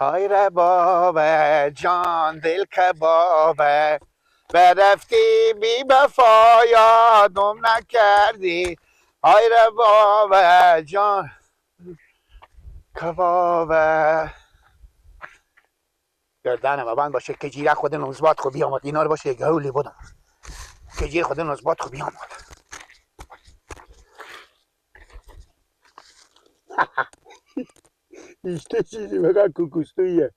های ربابه جان دل کبابه برفتی بی وفا یادم نکردی های ربابه جان کبابه گردنم ببند باشه که جیره خود نوزبات خو بیامد اینا رو باشه یک هولی بودم که جیر خود نوزبات خو بیامد ایشته چیزی بگه کوکوستویه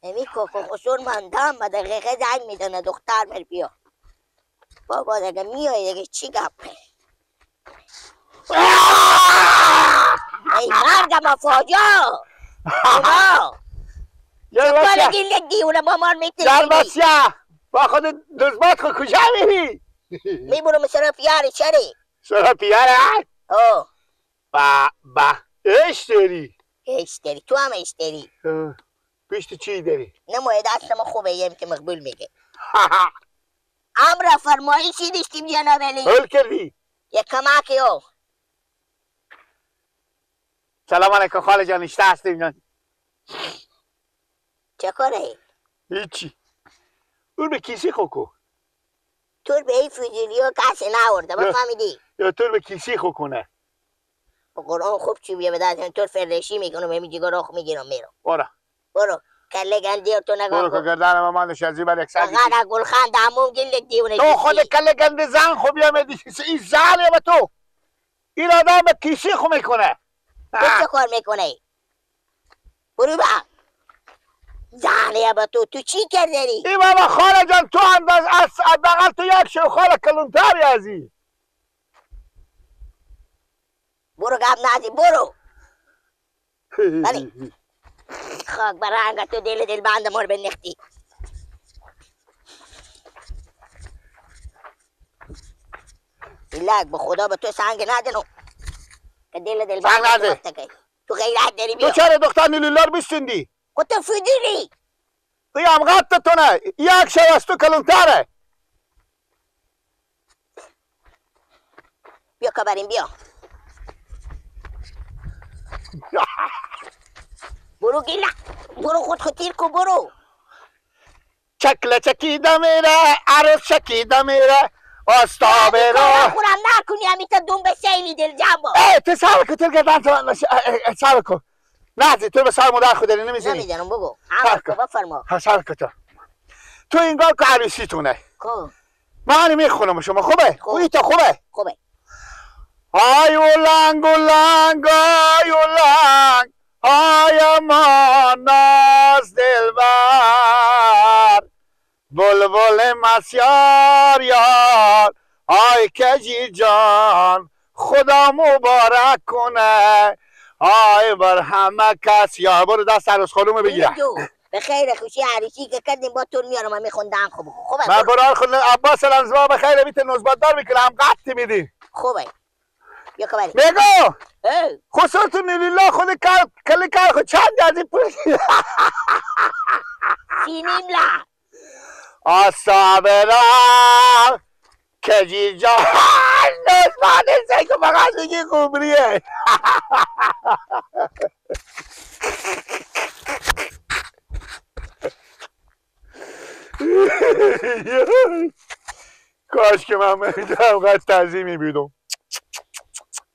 امی کوکو خسور مندم و دقیقه زنگ میدونه دختر بر بیا بابا دیگه میای دیگه چی گپ ای مرگم فاجا اونا چطور گیل دیونه با من میتونی جلبسیه با خود نوزبات خو کجا میری؟ میبونم سر پیاری چری سر پیاره؟ اوه با اش داری؟ ایش داری تو هم ایش داری پشت چی داری؟ نموی دستم خوبه یم که مقبول میگه امر فرمایشی داشتیم جناب علی حل کردی؟ یک کمکی او سلام علیکم خاله جان اشته هستیم چه کاره؟ هیچی اون به کیسی خوکو تور به این فضولی ها کسی نورده بفهمیدی؟ یا تور به کیسی خوکونه با قرآن خوب چی بیه بدازم تور فرشی میکنم همی جگراخ میگیرم میرم برو کله گندی تو نگاه برو که گردن مامانش از این بر یک سردی فقط گلخان دامون گل دیونه تو خود کله گند زن خوب بیامه این زنه به تو این آدم به کیسی خو میکنه تو چه کار میکنه؟ برو با زنه به تو چی کردی؟ این بابا خاله جان تو انداز حداقل تو یک شو خاله کلونتری از این برو گپ نزی برو بلی خاک برانگا تو دل بند مور بنختی ایلاک به خدا به تو سنگ ندنو که دل بند تو غیرت داری بیا تو چرا دختر نیلولار بستندی؟ خود تو فیدیری تو هم غط تو نه یک شو از تو کلونتره بیا کبریم بیا برو گیلا برو خود تیر کو برو چکله چکیده میره عروس چکیده میره آستابه رو خورم نکنی همیتا دون به سیلی دل جنبا تو سر کن تو گردن تو سر کن نه تو به سر مادر خود داری نمیزنی نمیزنم بگو عمل کن بفرما سر کن تو اینگار که عروسی تونه کو من میخونم شما خوبه؟ خوبه؟ خوبه آی اولنگ اولنگ آی اولنگ آی ما ناز دلبر بلبل مسیار یار آی کجی جان خدا مبارک کنه آی بر همه کس یا برو دست عروس خانومه بگیره به خیر خوشی عروسی که کردیم با تور میارم من میخوندم خوبه من برای خود عباس الانزوا به خیر بیت نوزبات دار میکنم قطی میدی خوبه بیا کبری میگو خسرت نیلیلا خود کلی کار خود چند از این پوشی سینیم لا آسابه را کجی جان نوزبات ازای که فقط میگی خوبریه کاش که من میدونم قد تعظیمی بیدم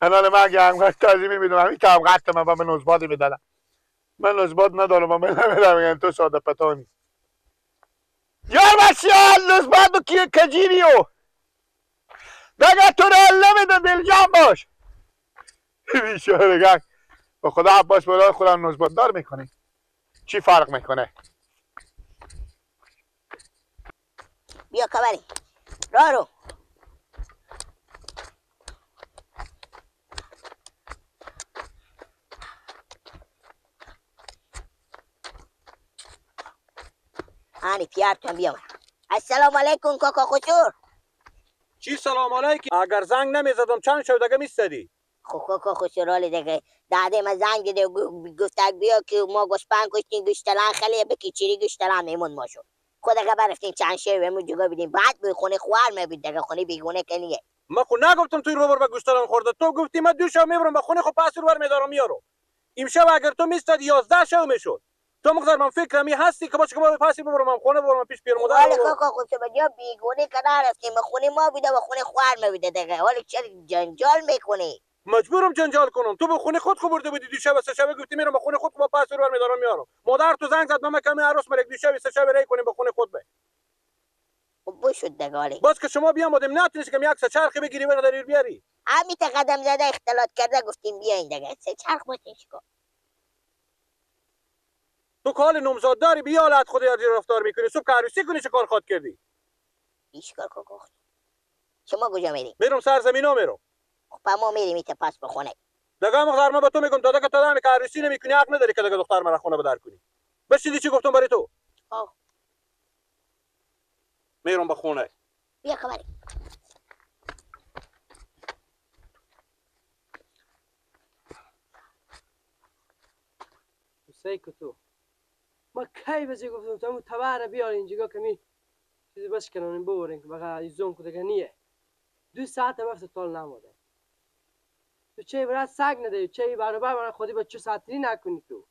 هنال من که همقدر تعظیمی بیدم همین که همقدر من به نوزبادی میدادم من نوزباد ندارم من نمیدم تو ساده پتانی یار بسیال نوزباد و کجیریو دگه تو رو نمیده دل جان باش بیشاره گه به خدا عباس برای خودم نوزباد دار میکنی چی فرق میکنه بیا کبری رارو هانی پیارتون بیام السلام علیکم کاکا خسور چی سلام علیکم اگر زنگ نمیزدم چند شو دیگه میستدی خو کاکا خسورالی دیگه داده ما زنگ دیده گفتک بیا که ما گوسپنگ کشتیم گوشتلان خیلی بکی چیری گوشتلان میمون ماشو خود اگه برفتیم چند شوی همون جگه بیدیم بعد به خونه خوار میبید دیگه خونه بیگونه کنیه من خو نگفتم توی رو بر به گوشتالان خورده. تو گفتی من 2 شب میبرم به خونه، خب پس رو بر میدارم میارم. امشب اگر تو میستاد 11 شب میشد. تو مقدار من فکرم این هستی که باشه که ما به پاسی ببرم من خونه ببرم پیش پیر مادر. حالا کاکا خود به جا بیگونه کنار رفتیم خونه ما بیده و خونه خوار میبیده دیگه. حالا چرا جنجال میکنی؟ مجبورم جنجال کنم. تو به خونه خود خبرده بودی 2 شب 3 شب گفتی میرم به خونه خود، با پاس رو بر میدارم میارم. مادر تو زنگ زد من کمی عروس مرگ 2 شب 3 شب ری کنیم به خونه خود. به خب بشد دیگه. حالا باز که شما بیام بودیم نتونی که یک چرخی بگیری برداری بیاری. همین تا قدم زده اختلاط کرده گفتیم بیاین دیگه. سه چرخ باشین چیکار؟ تو کال نمزاد داری بیا حالت خود یادی رفتار میکنی. صبح عروسی کنی چه کار خود کردی؟ ایشکار کاکا شما کجا میریم؟ میرم سرزمینا میرم. خب ما میریم ایت پس به خونه. دگه مقدار من به تو میگم داده که تو دمی که عروسی نمیکنی حق نداری که دگه دختر من خونه بدر کنی. بشیدی چی گفتم برای تو؟ آه میرم به خونه. بیا خبری. سیکو تو ما کی بزی گفتم تو تبر بیار اینجا کمی چیزی بس کنن بورین که بقا ایزون کو دیگه نیه 2 ساعت وقت طول نموده. تو چه برای سگ نده چه برابر من خودی با چه ساعتی نکنی تو.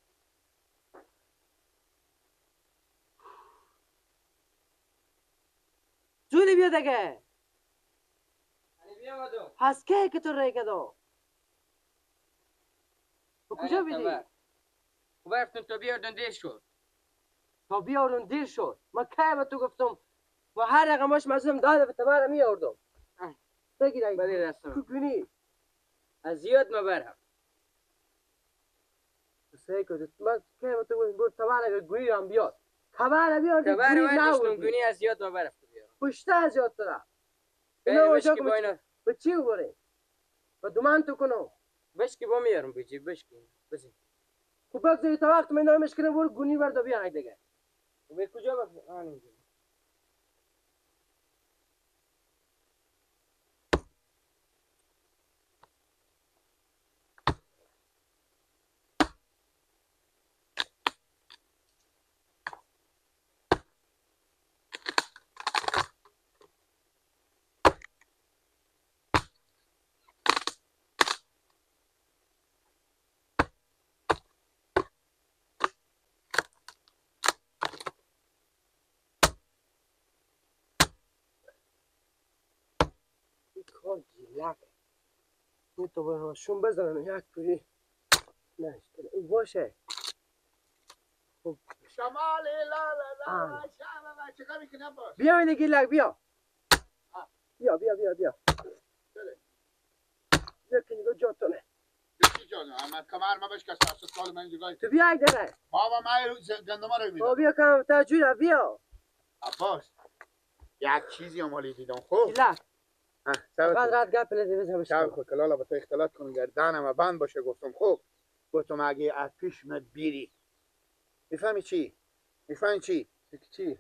زودی بیا دیگه. پس که تو ری کدو تو کجا بیدی؟ خب رفتم تا بیاردن دیر شد. تا بیارون دیر شد. ما کی به تو گفتم و هر رقمش مزدم داده به تبر میاردم. بگیر ای بده دستم. کوکنی از زیاد مبرم. سیکو ما کی به تو گفتم تبر گویی هم بیاد. تبر بیار تبر گویی من داشتم نبودی. کنی از زیاد مبرم تو بیارم. پشته از یاد دارم. بله بشکی با اینا. به چی ببره؟ به دومان تو کنم. بشکی با میارم بجی بشکی. بزی. خب بگذاری تا وقت من نامش کنم برو گونی بردا بیان دیگه. به کجا بفرم؟ اینجا. کار جیلک این تو براشون بزنم یک پوری نه این باشه. خب شمال لا لا لا چیکار میکنی عباس؟ بیا این گیلک بیا بیا بیا بیا بیا بیا که نگاه جاتونه چی جانو احمد کمر ما بش کس اساس کال من جگای تو بیا یک دقیقه بابا من گندم رو میدم. بیا کم تجویره بیا عباس یک چیزی مالی دیدم خب گیلک فقط فقط رد گپ لده بزنم شب خود کلالا با تو اختلاط کنم گردنم بند باشه گفتم خب گفتم اگه از پیش مت بیری میفهمی چی؟ میفهمی چی؟ چی؟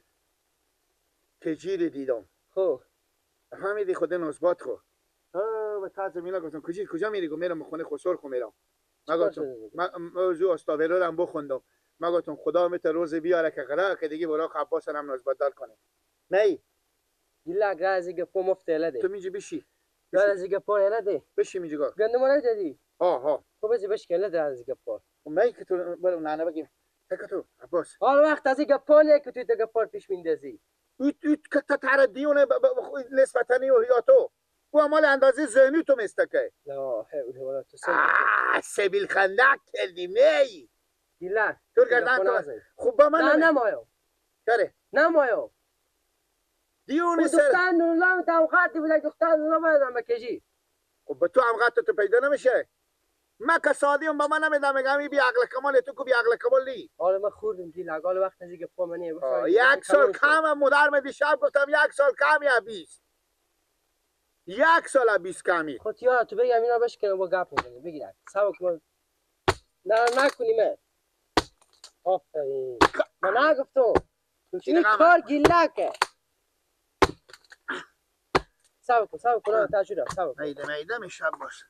کجیر دیدم خب فهمیدی خود نوزبات خو و تازه میلا گفتم کجا میری؟ گفتم میرم خونه خسر خو میرم ما گفتم موضوع استاویرو هم بخوندم ما گفتم خدا مت روز بیاره که قرار که دیگه برا عباس هم نوزبات دار کنه نه گیلک رازی گپو مفته لده تو میجی بشی رازی گپو لده بشی میجی گا گندم ندادی ها خب بش کله رازی گپو خب می که تو برو نانه بگیم فکر تو عباس حال وقت از این گپو نه که توی تا گپو پیش میندازی اوت که تا دیونه نسبتنی و هیاتو او عمال اندازه ذهنی تو مستکه لا حول ولا سبیل خندق کردی می گیلک تو گردن تو خوب با من نه نمایو کاره نمایو دیونه او سر دختر نورالله تا خاطی بود دختر نورالله باید بکشی خب به تو هم غط تو پیدا نمیشه من که سادیم با من نمیدم میگم بی عقل کمال تو که بی عقل کمال نی حالا من خوردم گیلک حالا وقت از این گپو منی یک سال کم هم مدر می دیشب گفتم 1 سال کم یا 20 1 سال 20 کمی خود یاد تو بگم اینا بشکنم با گپ میزنی بگیرک سبک من نه نکنیم آفرین من نگفتم این کار گیلکه سبک کن تجوره سبک میده میشب باش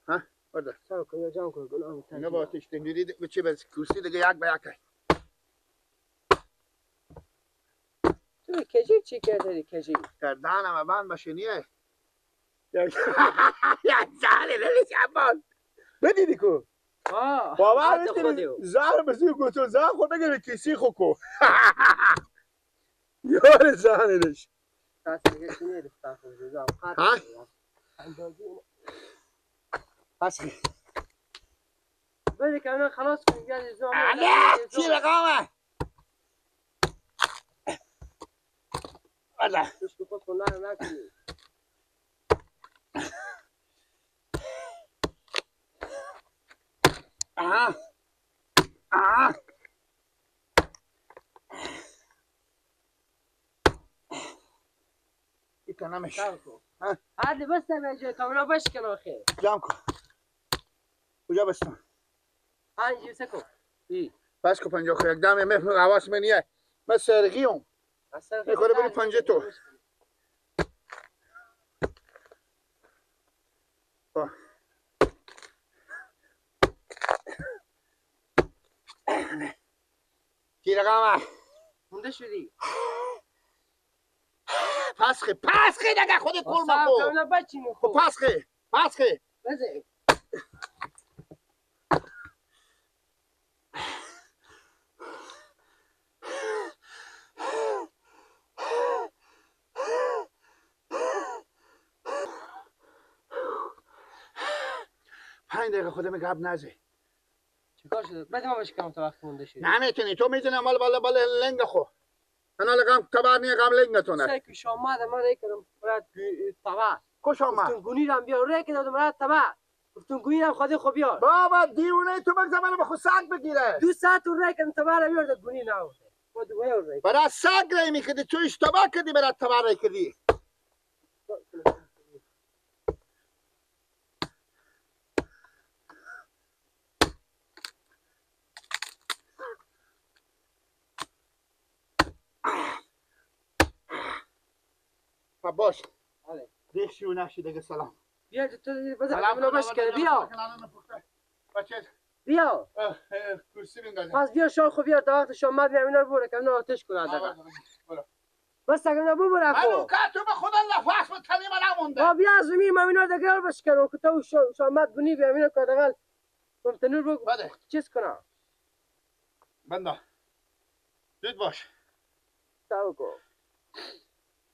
ها برده سبک کن یا جمع کن گناه اینا با آتش تندیری به چی بز کرسی دیگه یک به یک تو کجی چی کردی کجی گردنم بند باشه نیه یک زهر دلش عباس بدیدی کو باور میکنی زهر بسی گوتو زهر خود بگیره کسی خو کو یار زهرش پس بده که اونا خلاص کنیم بیاد ازام علی چی رقامه بله دوست خود کنه نکنیم کنمش عادی بس نمیشه کاملا بشکن آخه جمع کن کجا بستم پنجی سکو بس کن پنجا خو یک دم مهمه حواس منیه من سرگی هم میخوره بری پنجه تو کی رقمه مونده شدی پسخه دیگه خود کل مخو کاملا بچینو خو پسخه بزه 5 دقیقه خودم گپ نزه. چیکار شده؟ بده ما بشکم تا وقت مونده شد. نمیتونی تو میتونی مال بالا لنگ خو. انا لگام تبارنی گام لنگ نتونه. سیکش آمد من ریکم برات تبا. کش آمد. گفتم گونی رم بیار ریک دادم برات تبا. گفتم گونی رم خودی خوب بیار. بابا دیونه تو مگه زمان به خود سگ بگیره. 2 ساعت ریکم تبا رو بیار گونی ناوده. خود بیار ریک. برات سگ ری میکردی تو اشتباه کردی برات تبا ری کردی. باش دیشی و نشی دیگه سلام بیا تو بذار منو بشکن بیا بچه بیا کرسی بندازم پس بیا شام خو بیار تا وقت شام مد میام اینا رو ببره کنه آتش کنه دقیقا بس اگه اینا ببره خو منو که تو به خدا نفس به کلمه نمونده با بیا از زمین من اینا دیگه رو بشکنم که تو شام مد بونی بیام اینا که دقیقا تنور بگو بده چیز کنم بنده زود باش تاو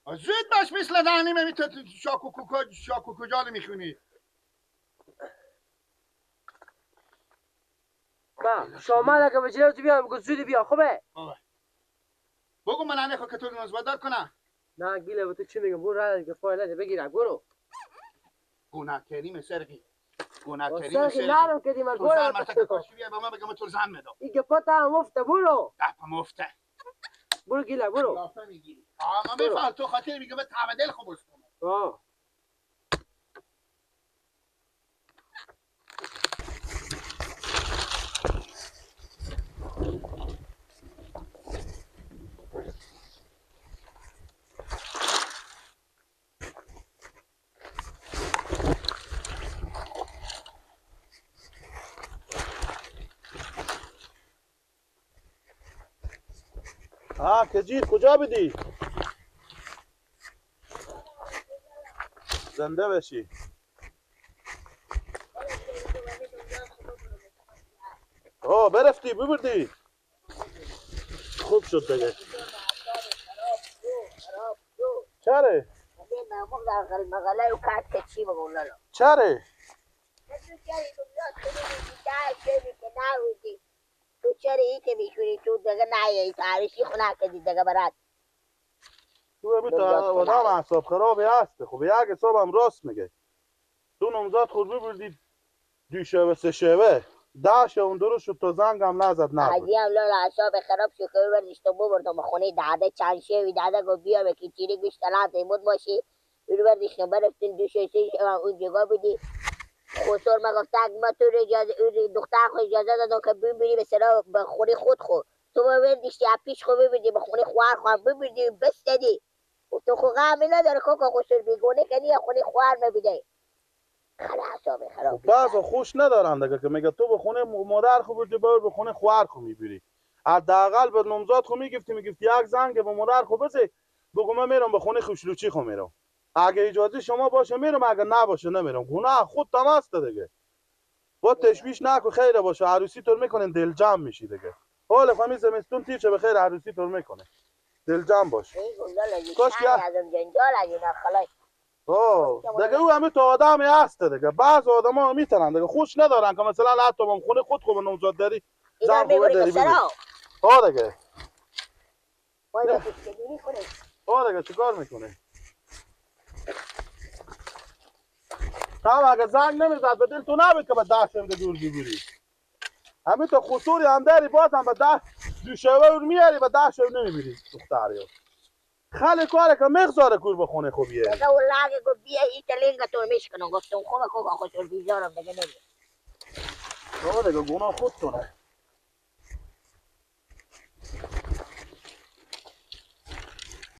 زود باش مثل دانی میتو شاکو کجا میخونی با شام مد اگه بجیره تو بیام بگو زود بیا خوبه بگو من انه که تو نزبدار کنه نه گیله به تو چی میگم برو راه دیگه فایل نده بگیره برو گناه کردیم سرگی گناه کردیم سرگی نرم کردیم از برو تو زن کاشی بیا با من بگم تو زن میدم این گپا تا مفته برو ده مفته برو گیله برو لافه میگیری آقا میفهم تو خاطر میگه به تعبدل خوب است آه کجید کجا بدی؟ زنده بشی برفتی ببردی خوب شد دیگه چره؟ چره؟ تو چرا این که میشونی تو دیگه نه تاریخی خونه کردی دیگه برات تو همین تا آدم اعصاب خرابی هسته خب یک حساب هم راست میگه تو نمزاد خود ببردی 2 شبه 3 شبه 10 شب درست شد تا زنگ هم نزد نبود حاجی هم لالا اعصاب خراب شد که ببردیش تو ببردم خونه داده چند شوی داده گو بیا به کیچیری گوشت لات ایمود باشی ببردیش تو برفتین 2 شب 3 شب اون جگاه بدی خسور مگفت ما تو دختر خود اجازه دادم که ببری به سرا به خونه خود خود تو ببردیش پیش خود ببردی به خونه خوار خواهم ببردی بس دادی تو خو غمی نداره که خسور بیگونه کنی خونه خوار نبیده خلاص خراب بعضا خوش ندارن دیگه که میگه تو به خونه مادر خو بردی ببر به خونه خوار خو میبری حداقل به نمزاد خو میگفتی یک زنگ به مادر خو بزی بگو من میرم به خونه خوشلوچی خو میرم اگه اجازه شما باشه میرم، اگه نباشه نمیرم. گناه خودتم هست دیگه. با تشویش نکن، خیره باشه. عروسی طور میکنین دل جمع میشی دیگه. حالا فهمی زمستون تیر چه بخیر عروسی طور میکنه. دل جمع باش. کاش که ازم جنجال از اینا خلاص. دیگه او همه تو آدمی هست دیگه. بعض آدم ها میتونن دیگه خوش ندارن که مثلا حتی من خونه خود خوب نوزاد داری زن خوبه داری بگی دیگه. دیگه چیکار میکنه؟ هم اگه زنگ نمیزد به دل تو نبید که به دست شده دور بگیری. همین تو خسوری هم داری باز هم به دست دوشوه رو میاری به دست شده نمیبیری دختری. خیلی کاره که مغزاره کور بخونه خوبیه. دیگه اون لگه گفت بیا این تلینگتون میشکنم. گفتم خوبه خوبه خوشور بیزارم دیگه نمیاد. دیگه گناه خودتونه.